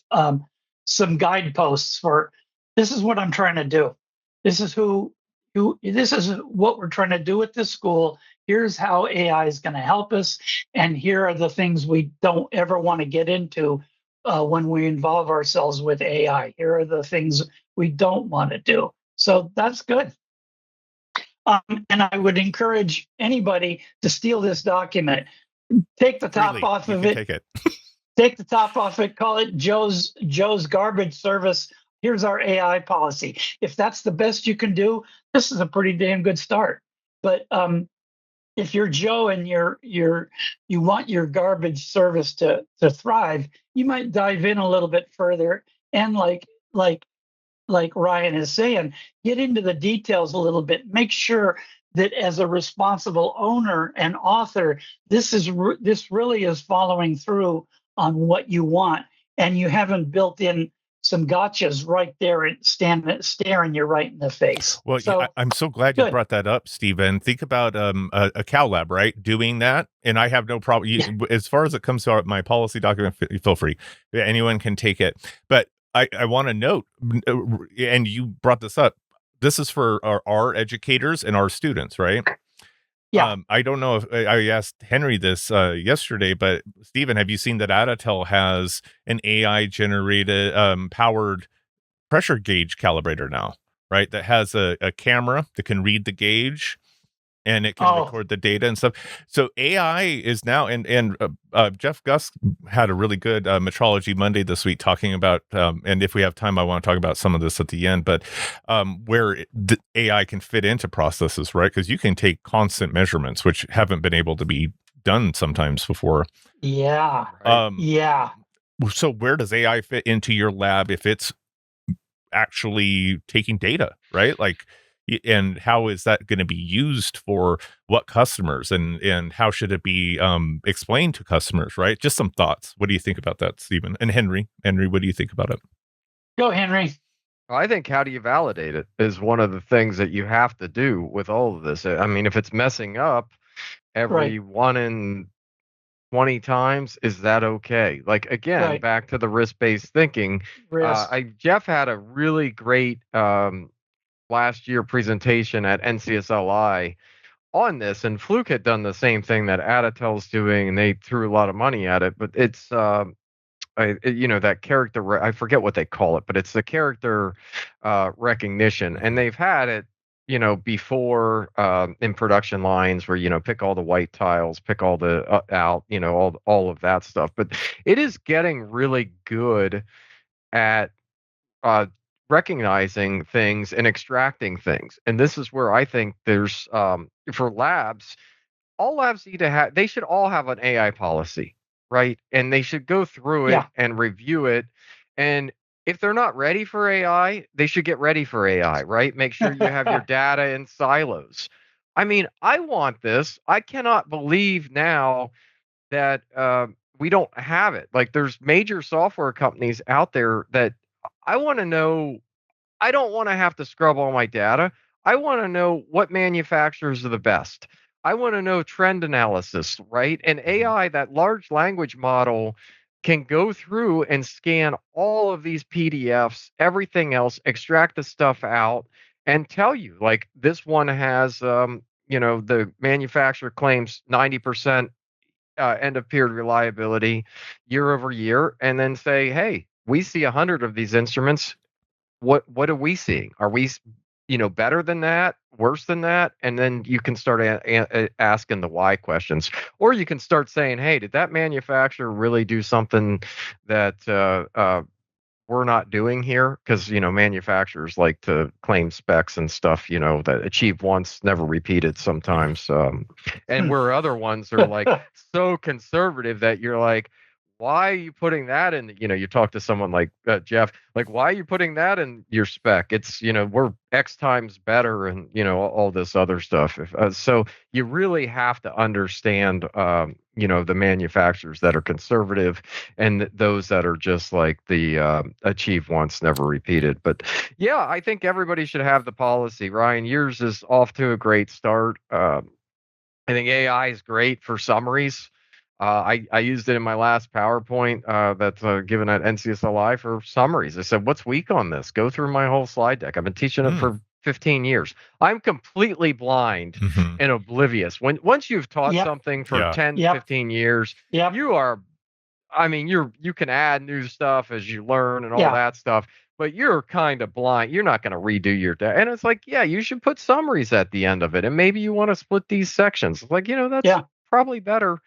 some guideposts for this is what I'm trying to do. This is this is what we're trying to do at this school. Here's how AI is going to help us. And here are the things we don't ever want to get into when we involve ourselves with AI. Here are the things we don't want to do. So that's good. And I would encourage anybody to steal this document. Take the top off of it.
Take it.
Take the top off it. Call it Joe's garbage service. Here's our AI policy. If that's the best you can do, this is a pretty damn good start. But if you're Joe and you want your garbage service to thrive, you might dive in a little bit further and like Ryan is saying, get into the details a little bit. Make sure that as a responsible owner and author, this really is following through on what you want, and you haven't built in some gotchas right there and staring you right in the face.
Well,
So
I'm so glad you
good.
brought that up, Stephen. Think about a cow lab, right? Doing that, and I have no problem. As far as it comes to my policy document, feel free. Anyone can take it. But I want to note, and you brought this up. This is for our educators and our students, right?
Yeah.
I don't know if I asked Henry this yesterday, but Stephen, have you seen that Adatel has an AI generated powered pressure gauge calibrator now, right? That has a camera that can read the gauge and it can record the data and stuff. So AI is now, and Jeff Gus had a really good Metrology Monday this week talking about, and if we have time, I want to talk about some of this at the end, but where the AI can fit into processes, right? Because you can take constant measurements, which haven't been able to be done sometimes before.
Yeah. Yeah.
So where does AI fit into your lab if it's actually taking data, right? Like, and how is that going to be used for what customers, and how should it be explained to customers, right? Just some thoughts. What do you think about that, Stephen? And Henry, what do you think about it?
Go, Henry.
I think how do you validate it is one of the things that you have to do with all of this. I mean, if it's messing up every 1 in 20 times, is that okay? Like, again, back to the risk-based thinking. Jeff had a really great last year presentation at NCSLI on this, and Fluke had done the same thing that Adatel's doing, and they threw a lot of money at it. But it's that character, I forget what they call it, but it's the character recognition, and they've had it before in production lines where pick all the white tiles, pick all the out, all of that stuff. But it is getting really good at recognizing things and extracting things. And this is where I think there's for labs, all labs need to have, they should all have an AI policy, right? And they should go through it and review it. And if they're not ready for AI, they should get ready for AI, right? Make sure you have your data in silos. I mean, I want this. I cannot believe now that we don't have it. Like, there's major software companies out there that I want to know. I don't want to have to scrub all my data. I want to know what manufacturers are the best. I want to know trend analysis, right? And AI, that large language model, can go through and scan all of these PDFs, everything else, extract the stuff out, and tell you, like, this one has, the manufacturer claims 90% end of period reliability year over year, and then say, hey, we see 100 of these instruments. What are we seeing? Are we better than that, worse than that? And then you can start asking the why questions, or you can start saying, hey, did that manufacturer really do something that we're not doing here? Because manufacturers like to claim specs and stuff that achieve once, never repeated sometimes, and where other ones are like so conservative that you're like, why are you putting that in? You talk to someone like Jeff, like, why are you putting that in your spec? It's, we're X times better, and, all this other stuff. So you really have to understand, the manufacturers that are conservative and those that are just like the achieve once, never repeated. But yeah, I think everybody should have the policy. Ryan, yours is off to a great start. I think AI is great for summaries. I used it in my last PowerPoint that's given at NCSLI for summaries. I said, what's weak on this? Go through my whole slide deck. I've been teaching it for 15 years. I'm completely blind and oblivious. Once you've taught something for 10, 15 years, you are, you can add new stuff as you learn and all that stuff, but you're kind of blind. You're not going to redo your data. And it's like, you should put summaries at the end of it. And maybe you want to split these sections. Like, that's probably better.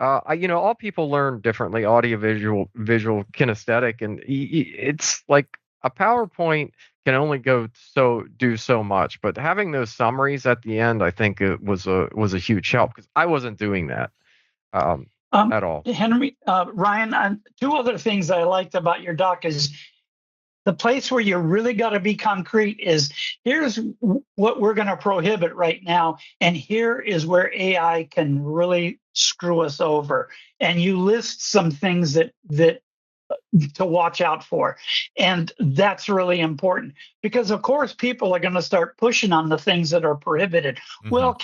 All people learn differently, audio, visual, kinesthetic. And it's like a PowerPoint can only do so much, but having those summaries at the end, I think it was a huge help, because I wasn't doing that at all.
Henry, Ryan, two other things I liked about your doc is the place where you really got to be concrete is, here's what we're going to prohibit right now, and here is where AI can really screw us over. And you list some things that to watch out for. And that's really important because, of course, people are going to start pushing on the things that are prohibited.
Mhm.
Well,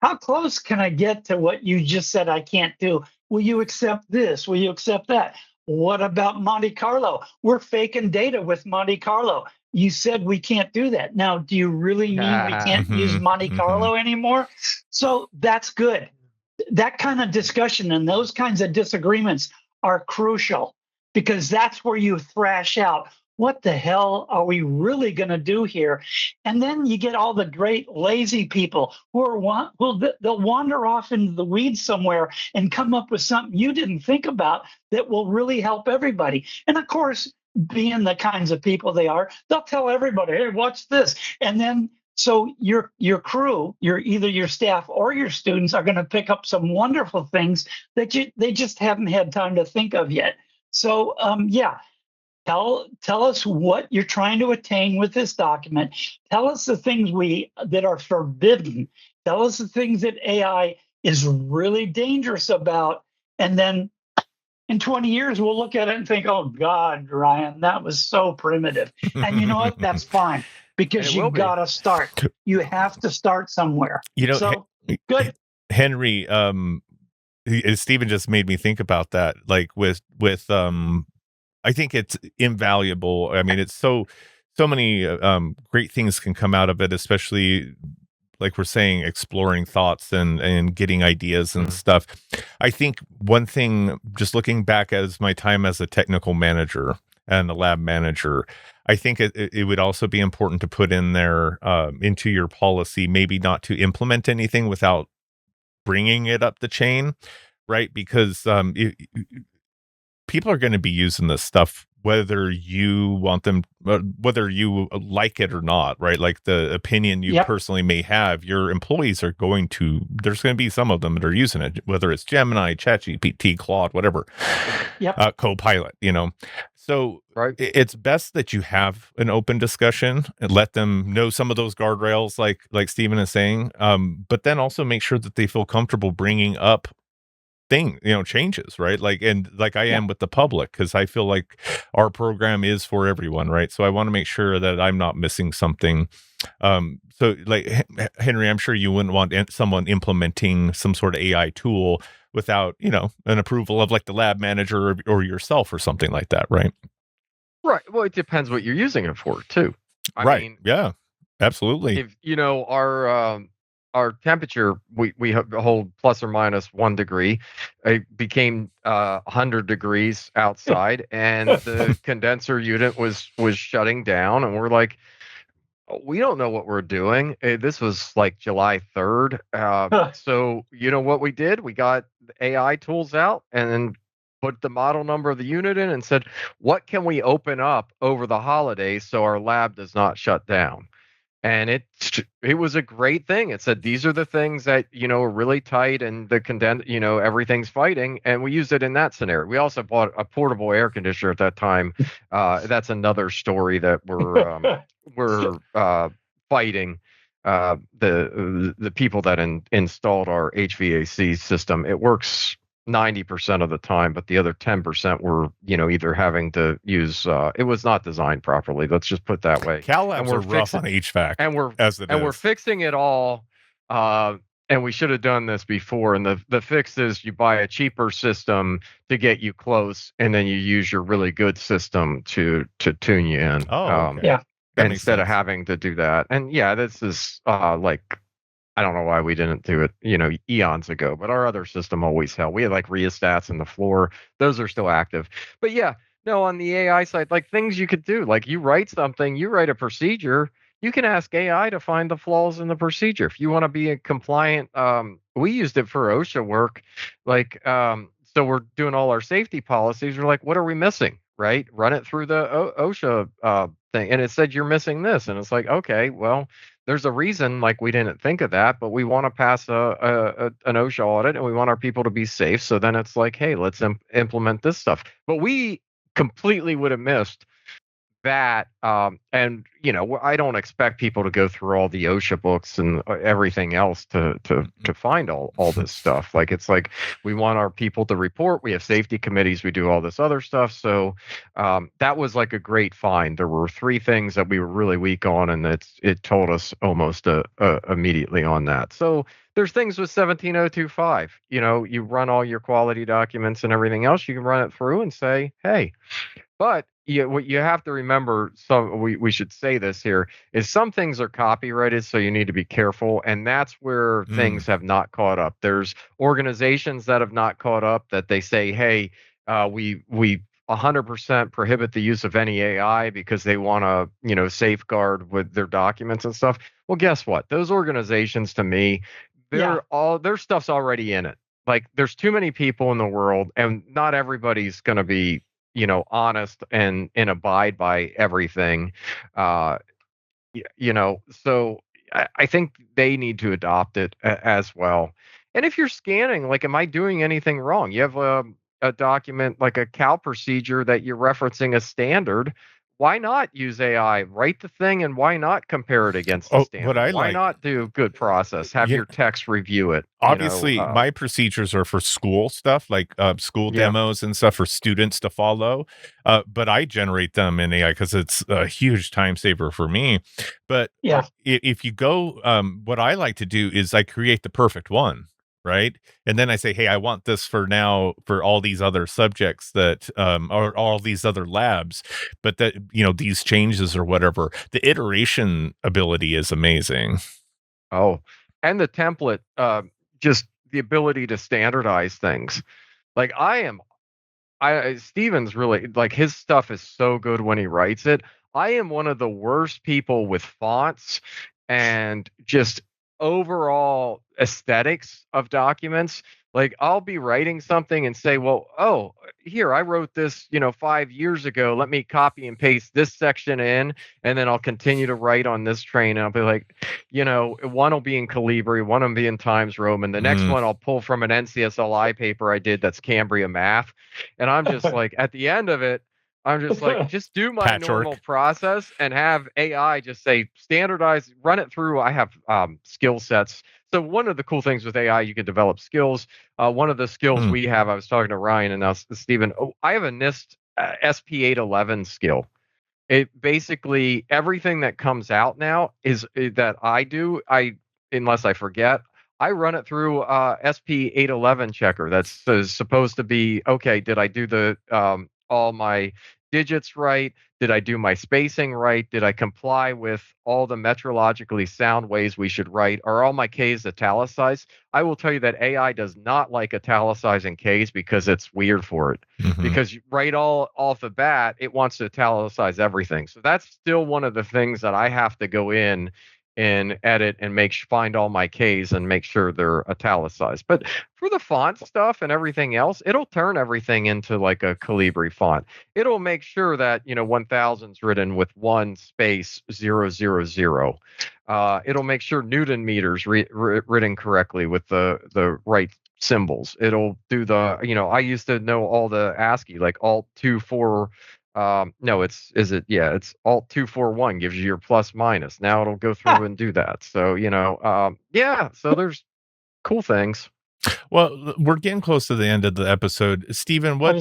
how close can I get to what you just said I can't do? Will you accept this? Will you accept that? What about Monte Carlo? We're faking data with Monte Carlo. You said we can't do that. Now, do you really mean we can't use Monte Carlo anymore? So that's good. That kind of discussion and those kinds of disagreements are crucial because that's where you thrash out what the hell are we really going to do here? And then you get all the great lazy people they'll wander off into the weeds somewhere and come up with something you didn't think about that will really help everybody. And of course, being the kinds of people they are, they'll tell everybody, hey, watch this. And then so your crew, either your staff or your students are going to pick up some wonderful things that they just haven't had time to think of yet. So yeah, tell us what you're trying to attain with this document. Tell us the things that are forbidden. Tell us the things that AI is really dangerous about, and then in 20 years we'll look at it and think, oh God, Ryan, that was so primitive. And you know what? That's fine because you got to start. You have to start somewhere. So good.
Henry, Stephen just made me think about that. Like with I think it's invaluable. I mean, it's so many great things can come out of it, especially like we're saying, exploring thoughts and getting ideas and stuff. I think one thing, just looking back as my time as a technical manager and a lab manager, I think it would also be important to put in there into your policy, maybe not to implement anything without bringing it up the chain, right? Because people are going to be using this stuff whether you want them, whether you like it or not, right? Like the opinion you personally may have, your employees are going to, there's going to be some of them that are using it, whether it's Gemini, ChatGPT, Claude, whatever, Copilot, So it's best that you have an open discussion and let them know some of those guardrails, like Stephen is saying, but then also make sure that they feel comfortable bringing up changes, right? Like I am with the public, because I feel like our program is for everyone, right? So I want to make sure that I'm not missing something. So like Henry, I'm sure you wouldn't want someone implementing some sort of AI tool without, an approval of like the lab manager or yourself or something like that, right?
Right. Well, it depends what you're using it for too. I mean,
yeah, absolutely.
If our temperature, we hold plus or minus 1 degree. It became 100 degrees outside, and the condenser unit was shutting down, and we're like, we don't know what we're doing. This was like July 3rd. So you know what we did? We got the AI tools out and then put the model number of the unit in and said, what can we open up over the holidays so our lab does not shut down? And it was a great thing. It said, these are the things that, are really tight and the everything's fighting. And we used it in that scenario. We also bought a portable air conditioner at that time. That's another story that we're fighting the people that installed our HVAC system. It works 90% of the time, but the other 10% were, either having to use, it was not designed properly. Let's just put it that way.
Cal labs are rough on HVAC,
and we're fixing it all. And we should have done this before. And the fix is you buy a cheaper system to get you close, and then you use your really good system to tune you in.
Oh, okay.
Yeah.
Instead of having to do that. And yeah, this is like, I don't know why we didn't do it, eons ago, but our other system always held. We had like rheostats in the floor. Those are still active. But yeah, no, on the AI side, like things you could do, like you write a procedure, you can ask AI to find the flaws in the procedure. If you want to be a compliant, we used it for OSHA work. Like, so we're doing all our safety policies. We're like, what are we missing? Right? Run it through the OSHA thing. And it said, you're missing this. And it's like, okay, well, there's a reason, like we didn't think of that, but we want to pass an OSHA audit and we want our people to be safe. So then it's like, hey, let's implement this stuff. But we completely would have missed that, and I don't expect people to go through all the OSHA books and everything else to find all this stuff. Like, it's like we want our people to report. We have safety committees. We do all this other stuff. So that was like a great find. There were 3 things that we were really weak on, and it told us almost immediately on that. So there's things with 17025. You run all your quality documents and everything else. You can run it through and say, hey. But what you have to remember, we should say this here, is some things are copyrighted, so you need to be careful, and that's where things have not caught up. There's organizations that have not caught up, that they say, hey, we 100% prohibit the use of any AI because they want to, safeguard with their documents and stuff. Well, guess what? Those organizations, to me, their stuff's already in it. Like, there's too many people in the world, and not everybody's going to be honest and abide by everything. So I think they need to adopt it as well. And if you're scanning, like, am I doing anything wrong? You have a document, like a cal procedure that you're referencing a standard. Why not use AI? Write the thing, and why not compare it against the standard? Why not do good process? Have your text review it.
Obviously, my procedures are for school stuff, like school demos and stuff for students to follow. But I generate them in AI because it's a huge time saver for me. But if you go, what I like to do is I create the perfect one. Right. And then I say, hey, I want this for now for all these other subjects that or all these other labs, but that, these changes or whatever, the iteration ability is amazing.
Oh, and the template, just the ability to standardize things. Like, Stephen's really, like, his stuff is so good when he writes it. I am one of the worst people with fonts and just overall aesthetics of documents. Like, I'll be writing something and say, well, oh, here, I wrote this, 5 years ago. Let me copy and paste this section in, and then I'll continue to write on this train. And I'll be like, one will be in Calibri, one will be in Times Roman. The next one I'll pull from an NCSLI paper I did that's Cambria Math. And I'm just like, at the end of it, I'm just like, just do my normal process and have AI just say standardize, run it through. I have skill sets. So one of the cool things with AI, you can develop skills. One of the skills we have, I was talking to Ryan and now Stephen, I have a NIST SP811 skill. It basically, everything that comes out now is that I do, unless I forget, I run it through SP811 checker. That's supposed to be, okay, did I do the all my digits right? Did I do my spacing right? Did I comply with all the metrologically sound ways we should write? Are all my Ks italicized? I will tell you that AI does not like italicizing Ks because it's weird for it. Because right all off the bat, it wants to italicize everything. So that's still one of the things that I have to go in and edit and find all my Ks and make sure they're italicized. But for the font stuff and everything else, it'll turn everything into like a Calibri font. It'll make sure that 1000's written with 1 space 000. It'll make sure Newton meters written correctly with the right symbols. It'll do the I used to know all the ASCII, like Alt 2 4. No, it's Alt 241 gives you your plus minus. Now it'll go through and do that. So, so there's cool things.
Well, we're getting close to the end of the episode. Stephen, what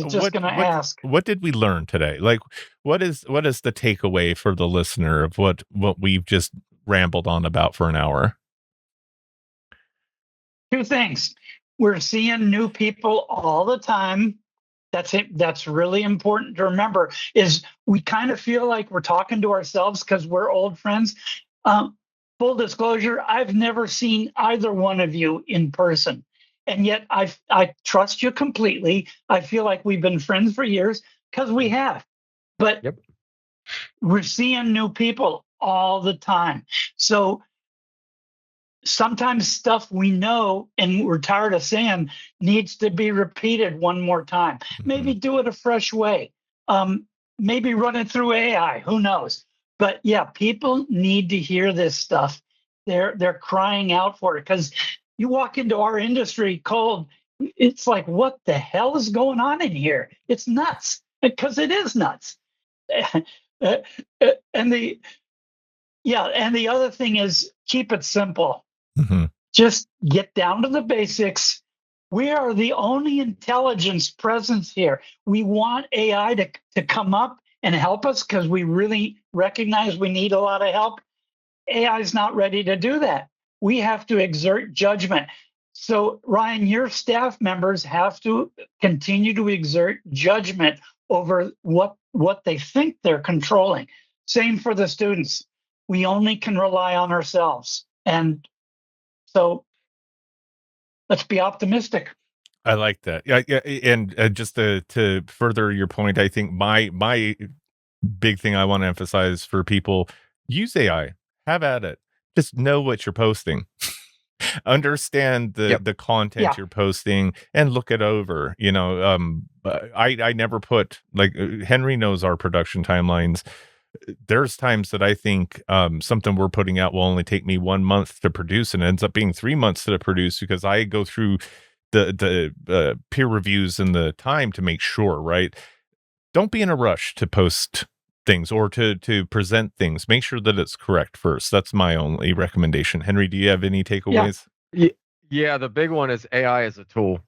did we learn today? Like, what is the takeaway for the listener of what we've just rambled on about for an hour?
2 things. We're seeing new people all the time. That's it. That's really important to remember, is we kind of feel like we're talking to ourselves because we're old friends. Full disclosure, I've never seen either one of you in person. And yet I trust you completely. I feel like we've been friends for years because we have. But we're seeing new people all the time. So sometimes stuff we know and we're tired of saying needs to be repeated one more time. Maybe do it a fresh way. Maybe run it through AI. Who knows? But yeah, people need to hear this stuff. They're crying out for it, because you walk into our industry cold, it's like, what the hell is going on in here? It's nuts, because it is nuts. Uh, and the other thing is keep it simple.
Mm-hmm.
Just get down to the basics. We are the only intelligence presence here. We want AI to come up and help us because we really recognize we need a lot of help. AI is not ready to do that. We have to exert judgment. So, Ryan, your staff members have to continue to exert judgment over what they think they're controlling. Same for the students. We only can rely on ourselves. And so let's be optimistic.
I like that. Yeah, yeah, and just to further your point, I think my big thing I want to emphasize for people: use AI, have at it. Just know what you're posting, understand the content you're posting, and look it over. I never put like Henry knows our production timelines. There's times that I think something we're putting out will only take me 1 month to produce, and it ends up being 3 months to produce because I go through the peer reviews and the time to make sure, right? Don't be in a rush to post things or to present things. Make sure that it's correct first. That's my only recommendation. Henry, do you have any takeaways?
Yeah, the big one is AI as a tool.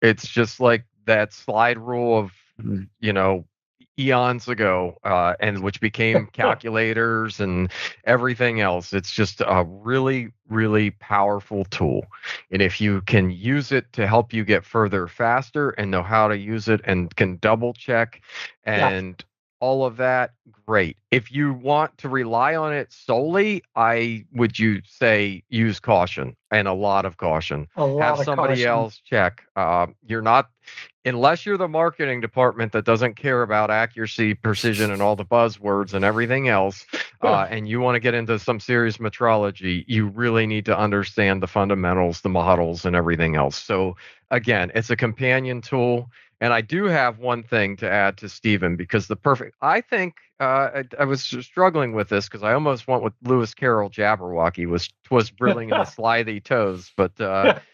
It's just like that slide rule of, eons ago, and which became calculators and everything else. It's just a really, really powerful tool. And if you can use it to help you get further faster and know how to use it and can double check and all of that, great. If you want to rely on it solely, would you say use caution and a lot of caution. Have somebody else check. You're not, unless you're the marketing department that doesn't care about accuracy, precision, and all the buzzwords and everything else, and you want to get into some serious metrology, you really need to understand the fundamentals, the models, and everything else. So again, it's a companion tool. And I do have one thing to add to Stephen, because I think I was struggling with this because I almost went with Lewis Carroll Jabberwocky, was brilliant in the slithy toes. But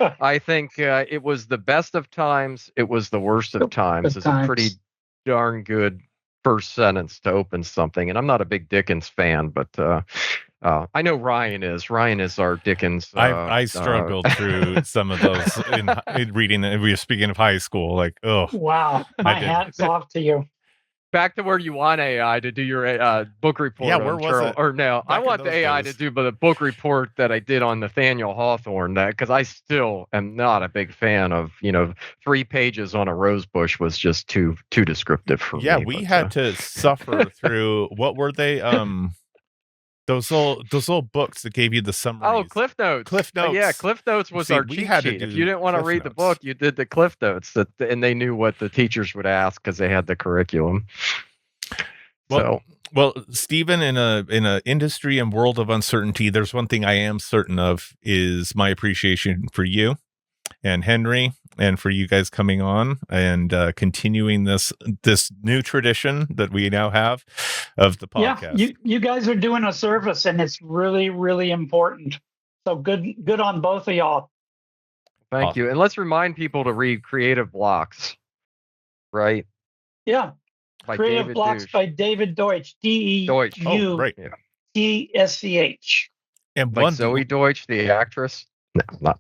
I think it was the best of times. It was the worst of times. It's a pretty darn good first sentence to open something. And I'm not a big Dickens fan, but I know Ryan is. Ryan is our Dickens.
I struggled through some of those in reading. We were speaking of high school, like, oh,
wow, my hat's off to you.
Back to where you want AI to do your book report.
Yeah, where was it?
Or no, I want the AI to do the book report that I did on Nathaniel Hawthorne. That because I still am not a big fan of 3 pages on a rose bush was just too descriptive for me.
Yeah, we had to suffer through. What were they? Those little books that gave you the summaries.
Oh, Cliff Notes.
Cliff Notes.
Yeah, Cliff Notes was our cheat sheet. If you didn't want to read the book, you did the Cliff Notes, and they knew what the teachers would ask because they had the curriculum.
Well, Stephen, in a industry and world of uncertainty, there's one thing I am certain of is my appreciation for you and Henry, and for you guys coming on and continuing this new tradition that we now have of the podcast.
Yeah, you guys are doing a service, and it's really, really important. So good on both of y'all.
Thank you. And let's remind people to read Creative Blocks, right?
Yeah. Creative Blocks by David Deutsch. D-E-U-T-S-C-H.
And
like Zoe Deutsch, the actress.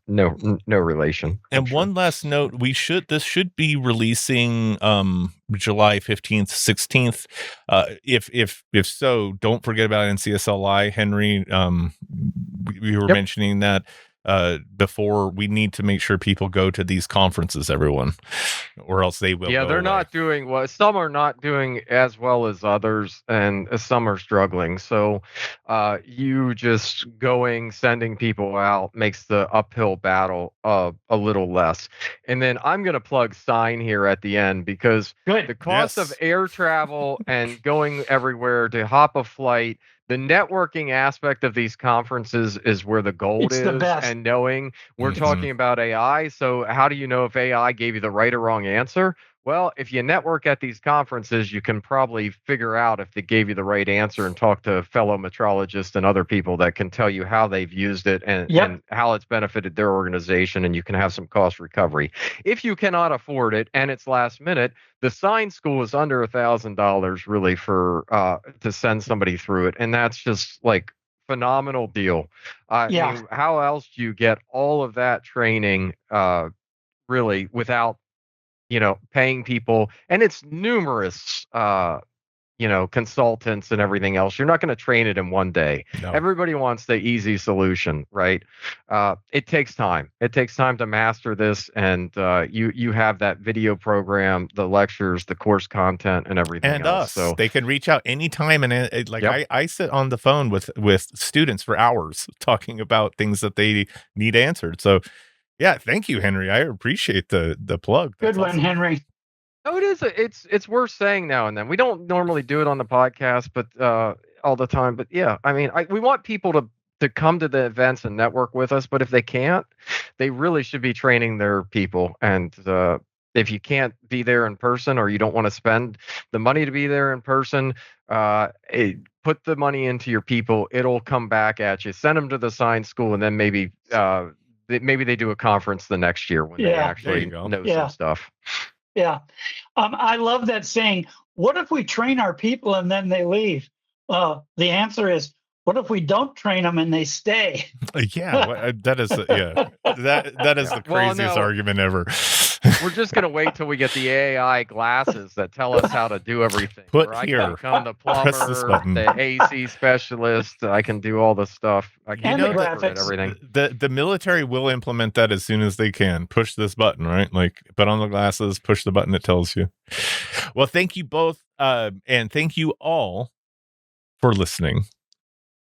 No relation.
And one last note: this should be releasing July 15th, 16th. If so, don't forget about NCSLI. Henry, we were mentioning that before. We need to make sure people go to these conferences, everyone, or else they will.
Yeah, they're not doing well. Some are not doing as well as others, and some are struggling. So you just sending people out makes the uphill battle a little less. And then I'm going to plug Sign here at the end, because the cost of air travel and going everywhere to hop a flight, the networking aspect of these conferences is where the gold is, and knowing we're talking about AI. So how do you know if AI gave you the right or wrong answer? Well, if you network at these conferences, you can probably figure out if they gave you the right answer and talk to fellow metrologists and other people that can tell you how they've used it
Yep.
and how it's benefited their organization, and you can have some cost recovery. If you cannot afford it and it's last minute, the science school is under $1,000 really for to send somebody through it, and that's just like phenomenal deal. I
Yeah.
mean, how else do you get all of that training really without paying people? And it's numerous, consultants and everything else. You're not going to train it in one day.
No.
Everybody wants the easy solution, right? It takes time. It takes time to master this, and you have that video program, the lectures, the course content, and everything
And
else.
us,
So
they can reach out anytime, and
Yep.
I sit on the phone with students for hours talking about things that they need answered. So yeah, thank you, Henry. I appreciate the plug.
Good
That's
one,
awesome.
Henry.
Oh, it is. It's worth saying now and then. We don't normally do it on the podcast, but all the time. But yeah, I mean, we want people to come to the events and network with us. But if they can't, they really should be training their people. And if you can't be there in person, or you don't want to spend the money to be there in person, put the money into your people. It'll come back at you. Send them to the science school, and then maybe they do a conference the next year when they
Yeah.
actually
There you go.
know
Yeah.
some stuff.
Yeah. I love that saying. What if we train our people and then they leave? Well, the answer is, what if we don't train them and they stay?
Yeah, that is that is
Yeah.
the
Well,
craziest
no.
argument ever.
We're just gonna wait till we get the AI glasses that tell us how to do everything.
Put
Where I
here.
can become the
Press this
plumber,
button.
the AC specialist. I can do all the stuff. I can
And the
interpret
graphics.
everything.
The military will implement that as soon as they can. Push this button, right? Like, put on the glasses, push the button, it tells you. Well, thank you both, and thank you all for listening.